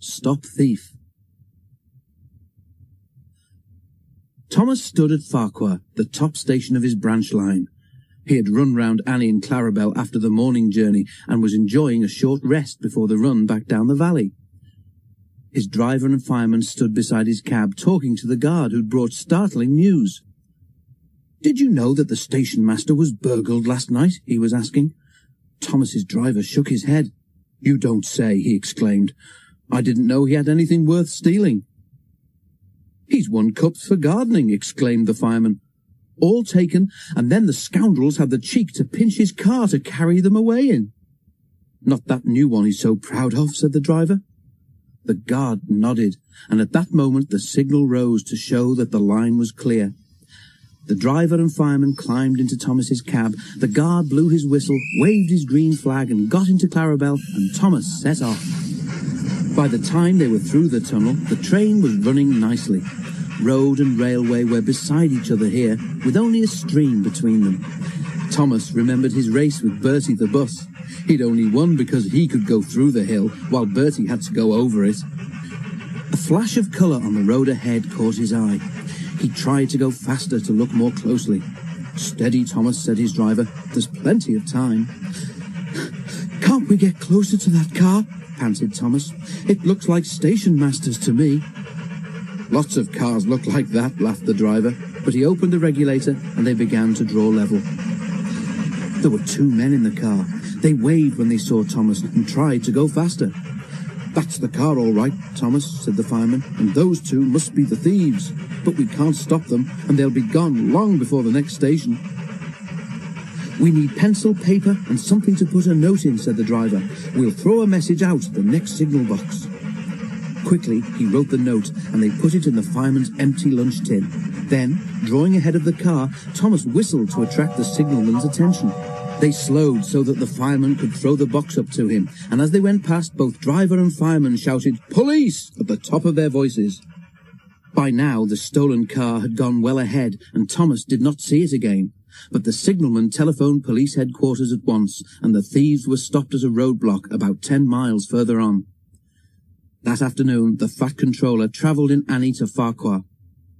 Stop Thief. Thomas stood at Farquhar, the top station of his branch line. He had run round Annie and Clarabel after the morning journey and was enjoying a short rest before the run back down the valley. His driver and fireman stood beside his cab talking to the guard who'd brought startling news. "Did you know that the station master was burgled last night?" he was asking. Thomas's driver shook his head. "You don't say," he exclaimed. "I didn't know he had anything worth stealing." "He's won cups for gardening," exclaimed the fireman. "All taken, and then the scoundrels had the cheek to pinch his car to carry them away in." "Not that new one he's so proud of," said the driver. The guard nodded, and at that moment the signal rose to show that the line was clear. The driver and fireman climbed into Thomas's cab. The guard blew his whistle, waved his green flag, and got into Clarabel, and Thomas set off. By the time they were through the tunnel, the train was running nicely. Road and railway were beside each other here, with only a stream between them. Thomas remembered his race with Bertie the bus. He'd only won because he could go through the hill, while Bertie had to go over it. A flash of colour on the road ahead caught his eye. He tried to go faster to look more closely. "Steady, Thomas," said his driver. "There's plenty of time." "Can't we get closer to that car?" panted Thomas. "It looks like station masters to me." "Lots of cars look like that," laughed the driver, but he opened the regulator and they began to draw level. There were two men in the car. They waved when they saw Thomas and tried to go faster. "That's the car all right, Thomas," said the fireman, "and those two must be the thieves. But we can't stop them, and they'll be gone long before the next station." "We need pencil, paper, and something to put a note in," said the driver. "We'll throw a message out at the next signal box." Quickly, he wrote the note, and they put it in the fireman's empty lunch tin. Then, drawing ahead of the car, Thomas whistled to attract the signalman's attention. They slowed so that the fireman could throw the box up to him, and as they went past, both driver and fireman shouted, "Police!" at the top of their voices. By now, the stolen car had gone well ahead, and Thomas did not see it again. But the signalman telephoned police headquarters at once, and the thieves were stopped at a roadblock about 10 miles further on. That afternoon, the fat controller travelled in Annie to Farquhar.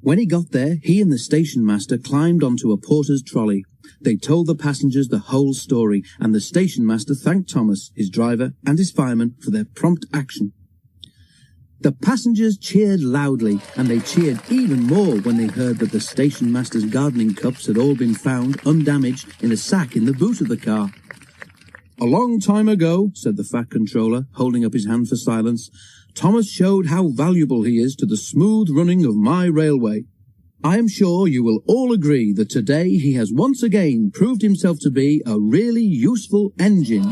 When he got there, he and the station master climbed onto a porter's trolley. They told the passengers the whole story, and the station master thanked Thomas, his driver, and his fireman for their prompt action. The passengers cheered loudly, and they cheered even more when they heard that the station master's gardening cups had all been found undamaged in a sack in the boot of the car. "A long time ago," said the fat controller, holding up his hand for silence, "Thomas showed how valuable he is to the smooth running of my railway. I am sure you will all agree that today he has once again proved himself to be a really useful engine."